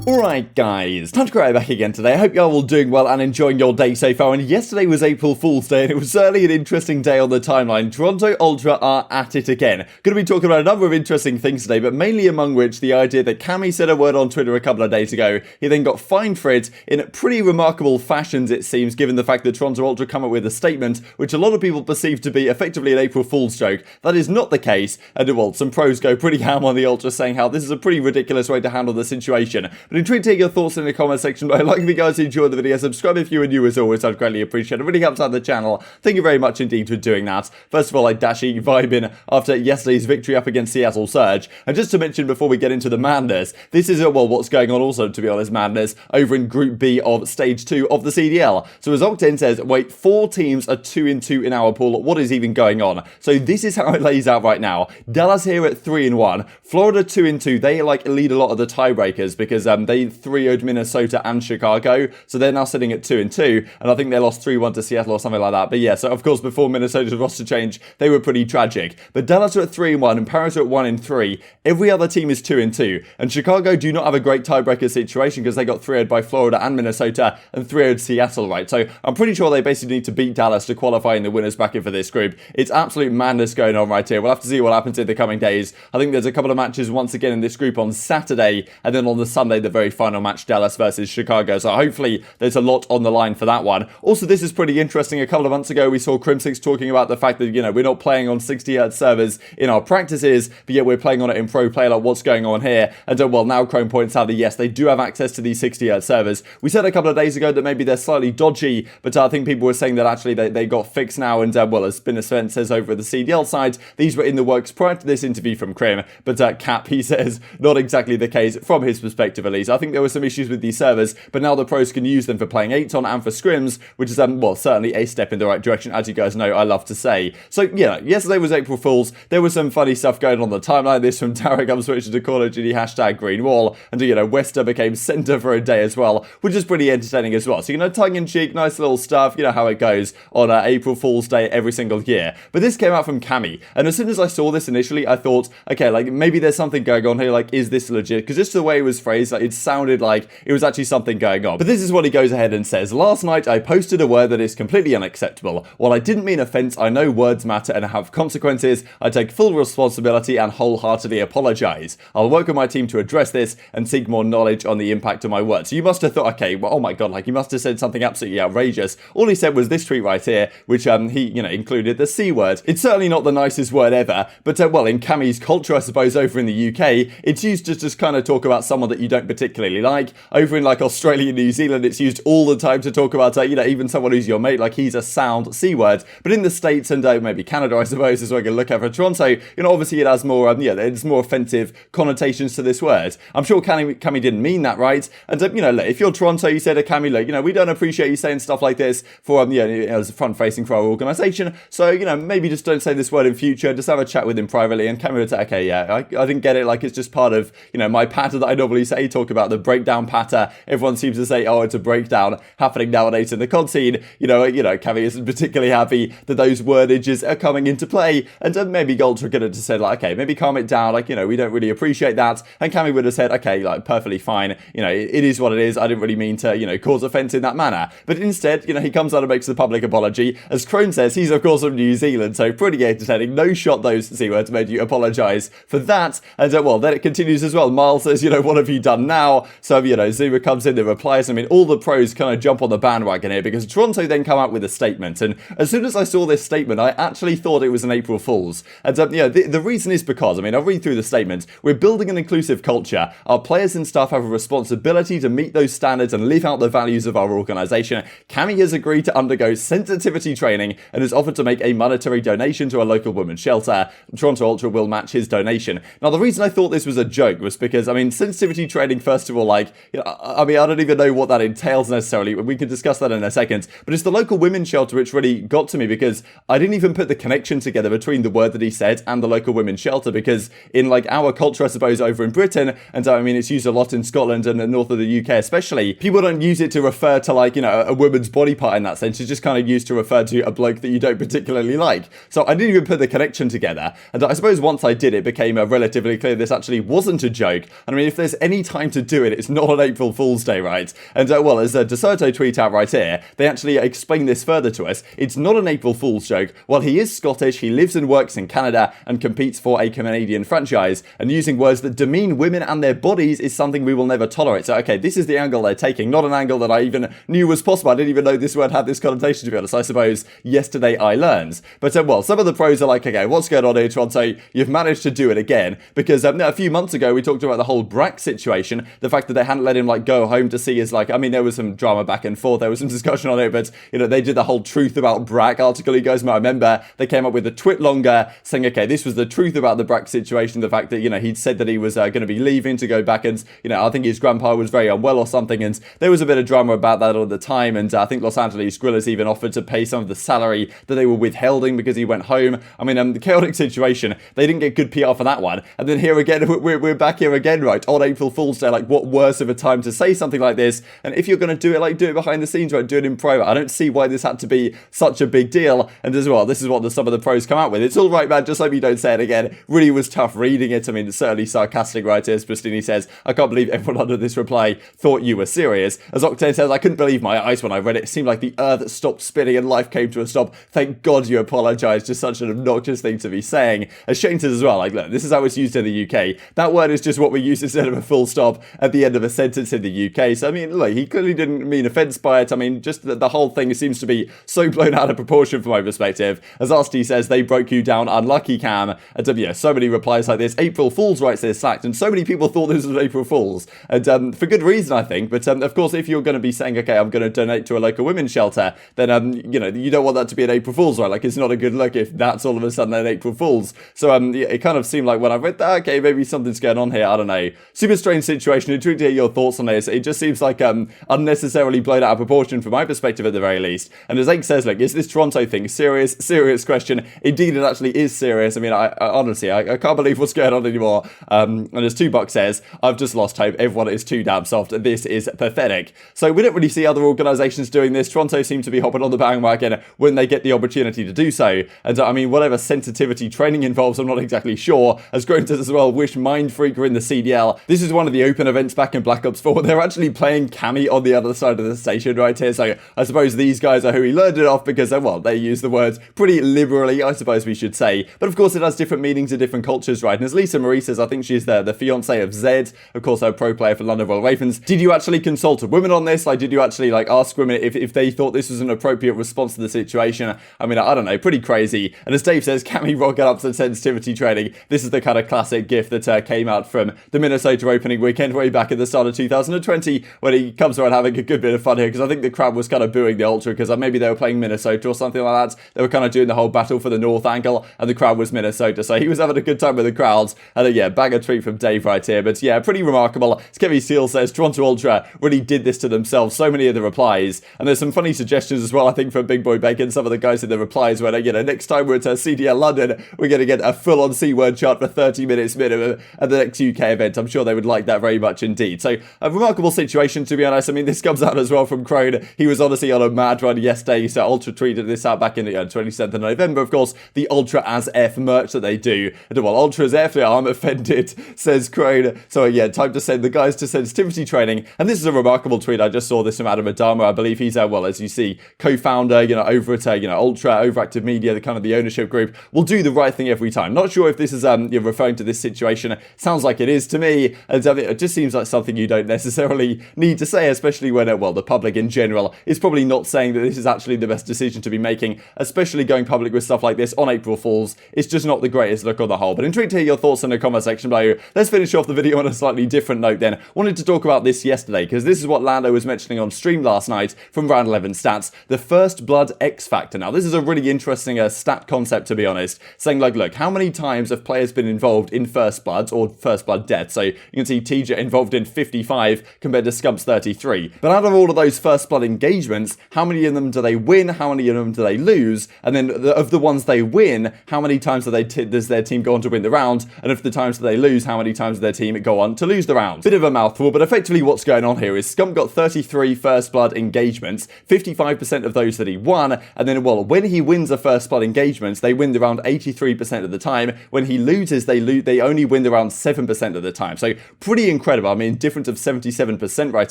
Alright guys, TacticalRab back again today. I hope you're all doing well and enjoying your day so far. And yesterday was April Fool's Day and it was certainly an interesting day on the timeline. Toronto Ultra are at it again. Going to be talking about a number of interesting things today, but mainly among which the idea that Cammy said a word on Twitter a couple of days ago. He then got fined for it in pretty remarkable fashions, it seems, given the fact that Toronto Ultra come up with a statement which a lot of people perceive to be effectively an April Fool's joke. That is not the case, and well, some pros go pretty ham on the Ultra saying how this is a pretty ridiculous way to handle the situation. But intrigued to hear your thoughts in the comment section below. Like if you guys enjoyed the video, subscribe if you are new as always, I'd greatly appreciate it. It really helps out the channel. Thank you very much indeed for doing that. First of all, Dashy vibing after yesterday's victory up against Seattle Surge. And just to mention before we get into the madness, this is, well, what's going on also, to be honest, madness, over in Group B of Stage 2 of the CDL. So as Octane says, wait, 4 teams are 2-2 in our pool. What is even going on? So this is how it lays out right now. Dallas here at 3-1. Florida 2-2. They lead a lot of the tiebreakers because they 3-0'd Minnesota and Chicago, so they're now sitting at 2-2, and I think they lost 3-1 to Seattle or something like that. But yeah, so of course before Minnesota's roster change, they were pretty tragic. But Dallas are at 3-1 and Paris are at 1-3. Every other team is 2-2, and Chicago do not have a great tiebreaker situation because they got 3-0'd by Florida and Minnesota and 3-0'd Seattle, right? So I'm pretty sure they basically need to beat Dallas to qualify in the winners bracket for this group. It's absolute madness going on right here. We'll have to see what happens in the coming days. I think there's a couple of matches once again in this group on Saturday, and then on the Sunday, the very final match, Dallas versus Chicago. So hopefully there's a lot on the line for that one. Also, this is pretty interesting. A couple of months ago, we saw Crimsix talking about the fact that, you know, we're not playing on 60Hz servers in our practices, but yet we're playing on it in pro play. Like, what's going on here? And well, now Chrome points out that yes, they do have access to these 60Hz servers. We said a couple of days ago that maybe they're slightly dodgy, but I think people were saying that actually they got fixed now. And well, as Spinner says over at the CDL side, these were in the works prior to this interview from Crim. But Cap, he says, not exactly the case from his perspective at least. I think there were some issues with these servers, but now the pros can use them for playing 8-on and for scrims, which is, well, certainly a step in the right direction, as you guys know I love to say. So, yeah, yesterday was April Fool's. There was some funny stuff going on the timeline. This from Tarek, I'm switching to Call of Duty #GreenWall, and, you know, Wester became center for a day as well, which is pretty entertaining as well. So, you know, tongue-in-cheek, nice little stuff, you know how it goes on April Fool's Day every single year. But this came out from Cammy, and as soon as I saw this initially, I thought, okay, like, maybe there's something going on here, like, is this legit? Because just the way it was phrased, like, it sounded like it was actually something going on. But this is what he goes ahead and says. Last night, I posted a word that is completely unacceptable. While I didn't mean offense, I know words matter and have consequences. I take full responsibility and wholeheartedly apologize. I'll work with my team to address this and seek more knowledge on the impact of my words. So you must have thought, okay, well, oh my god, like, he must have said something absolutely outrageous. All he said was this tweet right here, which he, you know, included the C word. It's certainly not the nicest word ever, but well, in Cammy's culture, I suppose, over in the UK, it's used to just kind of talk about someone that you don't particularly like. Over in, like, Australia and New Zealand, it's used all the time to talk about, you know, even someone who's your mate, like he's a sound C word. But in the States and maybe Canada, I suppose, is where I can look at for Toronto, you know, obviously it has more, yeah, there's more offensive connotations to this word. I'm sure Cammy didn't mean that, right? And, you know, look, if you're Toronto, you said to Cammy, look, you know, we don't appreciate you saying stuff like this for, you know, as front-facing for our organisation. So, you know, maybe just don't say this word in future. Just have a chat with him privately. And Cammy would say, okay, yeah, I didn't get it. Like, it's just part of, you know, my patter that I normally say, talk about the breakdown patter. Everyone seems to say, oh, it's a breakdown happening nowadays in the COD scene. You know, Cammy isn't particularly happy that those wordages are coming into play. And maybe Ultra could have just said, like, okay, maybe calm it down. Like, you know, we don't really appreciate that. And Cammy would have said, okay, like, perfectly fine. You know, it is what it is. I didn't really mean to, you know, cause offense in that manner. But instead, you know, he comes out and makes the public apology. As Crone says, he's of course from New Zealand, so pretty entertaining. No shot those C words made you apologise for that. And well, then it continues as well. Miles says, you know, what have you done now? So, you know, Zuma comes in and replies. I mean, all the pros kind of jump on the bandwagon here because Toronto then come out with a statement. And as soon as I saw this statement, I actually thought it was an April Fool's. And, you know, the reason is because, I mean, I'll read through the statement. We're building an inclusive culture. Our players and staff have a responsibility to meet those standards and live out the values of our organisation. Cammy has agreed to undergo sensitivity training and has offered to make a monetary donation to a local women's shelter. Toronto Ultra will match his donation. Now, the reason I thought this was a joke was because, I mean, sensitivity training, first of all, like, you know, I mean, I don't even know what that entails necessarily. We can discuss that in a second. But it's the local women's shelter which really got to me because I didn't even put the connection together between the word that he said and the local women's shelter because in, like, our culture, I suppose, over in Britain, and I mean, it's used a lot in Scotland and the north of the UK especially, people don't use it to refer to, like, you know, a woman's body part in that sense. It's just kind of used to refer to a bloke that you don't particularly like. So I didn't even put the connection together. And I suppose once I did, it became relatively clear this actually wasn't a joke. And I mean, if there's any time to do it. It's not on April Fool's Day, right? And well, as DeSoto tweet out right here, they actually explain this further to us. It's not an April Fool's joke. While he is Scottish, he lives and works in Canada and competes for a Canadian franchise, and using words that demean women and their bodies is something we will never tolerate. So, okay, this is the angle they're taking, not an angle that I even knew was possible. I didn't even know this word had this connotation, to be honest. I suppose yesterday I learned. But, well, some of the pros are like, okay, what's going on here, Toronto? You've managed to do it again. Because a few months ago, we talked about the whole Brack situation, the fact that they hadn't let him, like, go home to see his, like, I mean, there was some drama back and forth, there was some discussion on it, but, you know, they did the whole truth about Brack article. You guys might remember, they came up with a twit longer saying, okay, this was the truth about the Brack situation, the fact that, you know, he'd said that he was going to be leaving to go back, and, you know, I think his grandpa was very unwell or something, and there was a bit of drama about that at the time, and I think Los Angeles Grillers even offered to pay some of the salary that they were withholding because he went home. I mean, the chaotic situation, they didn't get good PR for that one, and then here again, we're back here again, right, on April Fool's Day. Like, what worse of a time to say something like this? And if you're going to do it, like, do it behind the scenes, right, do it in private. I don't see why this had to be such a big deal, and as well, this is what some of the pros come out with. It's all right, man, just hope you don't say it again. Really was tough reading it. I mean, it's certainly sarcastic, right, as Prestinni says, I can't believe everyone under this reply thought you were serious. As Octane says, I couldn't believe my eyes when I read it. It seemed like the earth stopped spinning and life came to a stop. Thank God you apologised. Just such an obnoxious thing to be saying. As Shane says as well, like, look, this is how it's used in the UK. That word is just what we use instead of a full stop at the end of a sentence in the UK. So, I mean, look, he clearly didn't mean offence by it. I mean, just the whole thing seems to be so blown out of proportion from my perspective. As Arcitys says, they broke you down, unlucky Cam. And yeah, so many replies like this. April Fool's writes this sacked, and so many people thought this was April Fool's. And for good reason, I think. But of course, if you're going to be saying, okay, I'm going to donate to a local women's shelter, then, you know, you don't want that to be an April Fool's, right? Like, it's not a good look if that's all of a sudden an April Fool's. So it kind of seemed like when I read that, okay, maybe something's going on here. I don't know. Super strange situation. Intrigued to hear your thoughts on this. It just seems like unnecessarily blown out of proportion from my perspective at the very least. And as Ake says, look, is this Toronto thing serious? Serious question. Indeed, it actually is serious. I mean, I honestly, I can't believe what's going on anymore. And as 2Buck says, I've just lost hope. Everyone is too damn soft. This is pathetic. So we don't really see other organisations doing this. Toronto seem to be hopping on the bandwagon when they get the opportunity to do so. And I mean, whatever sensitivity training involves, I'm not exactly sure. As Grown does as well, wish Mindfreak were in the CDL. This is one of the open events back in Black Ops 4. They're actually playing Cammy on the other side of the station right here. So I suppose these guys are who he learned it off because, well, they use the words pretty liberally, I suppose we should say. But of course, it has different meanings in different cultures, right? And as Lisa Marie says, I think she's the fiance of Zed, of course, a pro player for London Royal Ravens. Did you actually consult women on this? Like, did you actually, like, ask women if they thought this was an appropriate response to the situation? I mean, I don't know, pretty crazy. And as Dave says, Cammy rocking up some sensitivity training. This is the kind of classic gif that came out from the Minnesota opening weekend way back at the start of 2020 when he comes around having a good bit of fun here, because I think the crowd was kind of booing the Ultra because maybe they were playing Minnesota or something like that. They were kind of doing the whole battle for the North angle and the crowd was Minnesota, so he was having a good time with the crowds. And yeah, bag a tweet from Dave right here. But yeah, pretty remarkable. As Kevin Seal says, Toronto Ultra really did this to themselves. So many of the replies, and there's some funny suggestions as well, I think, from Big Boy Bacon. Some of the guys in the replies where, you know, next time we're at CDL London, we're going to get a full-on C-word chart for 30 minutes minimum at the next UK event. I'm sure they would like that very much indeed. So a remarkable situation, to be honest. I mean, this comes out as well from Crone. He was honestly on a mad run yesterday, so Ultra tweeted this out back in the 27th of November. Of course, the Ultra as F merch that they do. And well, Ultra as F, I'm offended, says Crone. So yeah, time to send the guys to sensitivity training. And this is a remarkable tweet. I just saw this from Adam Adama. I believe he's, well, as you see, co-founder, you know, over at, you know, Ultra, Overactive Media, the kind of the ownership group, will do the right thing every time. Not sure if this is you're referring to this situation. Sounds like it is to me. And it just seems like something you don't necessarily need to say, especially when, well, the public in general is probably not saying that this is actually the best decision to be making, especially going public with stuff like this on April Fools. It's just not the greatest look on the whole. But intrigued to hear your thoughts in the comment section below. Let's finish off the video on a slightly different note then. Wanted to talk about this yesterday because this is what Lando was mentioning on stream last night from Round 11 Stats, the First Blood X Factor. Now, this is a really interesting stat concept, to be honest, saying like, look, how many times have players been involved in First Bloods or First Blood deaths? So you can see TJ involved in 55 compared to Scump's 33. But out of all of those First Blood engagements, how many of them do they win? How many of them do they lose? And then of the ones they win, how many times does their team go on to win the round? And of the times that they lose, how many times does their team go on to lose the round? Bit of a mouthful, but effectively what's going on here is Scump got 33 First Blood engagements, 55% of those that he won, and then, well, when he wins a First Blood engagements, they win the round 83% of the time. When he loses, they only win the round 7% of the time. So pretty incredible. I mean, difference of 77% right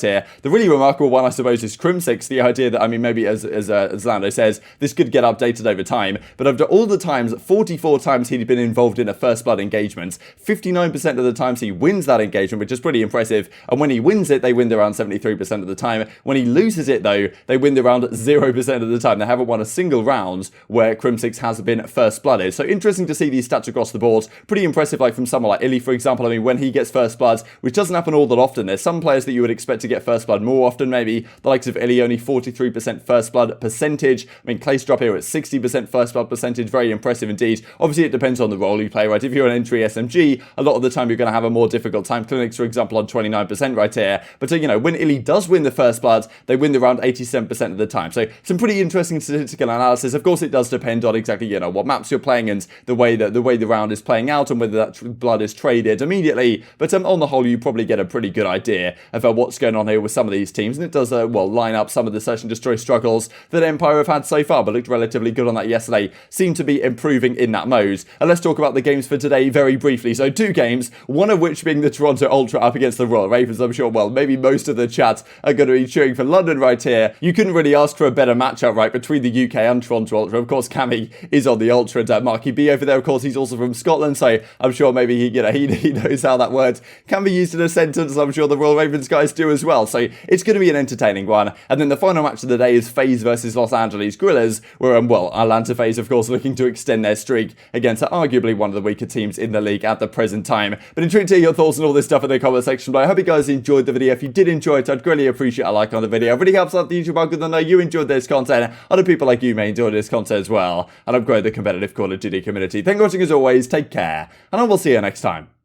here. The really remarkable one, I suppose, is Crimsix. The idea that, I mean, maybe as Lando says, this could get updated over time. But after all the times, 44 times he'd been involved in a first blood engagement, 59% of the times he wins that engagement, which is pretty impressive. And when he wins it, they win around 73% of the time. When he loses it, though, they win around 0% of the time. They haven't won a single round where Crimsix has been first blooded. So interesting to see these stats across the board. Pretty impressive, like from someone like ILLey, for example. I mean, when he gets first bloods, which doesn't happen all that often. There's some players that you would expect to get first blood more often, maybe. The likes of ILLey, only 43% first blood percentage. I mean, Clay's drop here at 60% first blood percentage. Very impressive indeed. Obviously, it depends on the role you play, right? If you're an entry SMG, a lot of the time you're going to have a more difficult time. Clinics, for example, on 29% right here. But, you know, when ILLey does win the first blood, they win around 87% of the time. So, some pretty interesting statistical analysis. Of course, it does depend on exactly, you know, what maps you're playing and the way the round is playing out and whether that blood is traded immediately. But on the whole, you probably get a pretty good idea of what's going on here with some of these teams. And it does, well, line up some of the Search and Destroy struggles that Empire have had so far, but looked relatively good on that yesterday. Seem to be improving in that mode. And let's talk about the games for today very briefly. So 2 games, one of which being the Toronto Ultra up against the Royal Ravens. I'm sure, well, maybe most of the chat are going to be cheering for London right here. You couldn't really ask for a better matchup, right, between the UK and Toronto Ultra. Of course, Cammy is on the Ultra, and Marky B over there, of course, he's also from Scotland, so I'm sure maybe he knows how that word can be used in a sentence. I'm sure the Royal Ravens guys do as well. So it's going to be an entertaining one. And then the final match of the day is FaZe versus Los Angeles Guerrillas, where, well, Atlanta FaZe, of course, looking to extend their streak against arguably one of the weaker teams in the league at the present time. But intrigued to hear your thoughts on all this stuff in the comment section below. I hope you guys enjoyed the video. If you did enjoy it, I'd greatly appreciate a like on the video. It really helps out the YouTube algorithm to know you enjoyed this content. Other people like you may enjoy this content as well. And I've grown the competitive Call of Duty community. Thank you for watching as always. Take care. And I will see you next time.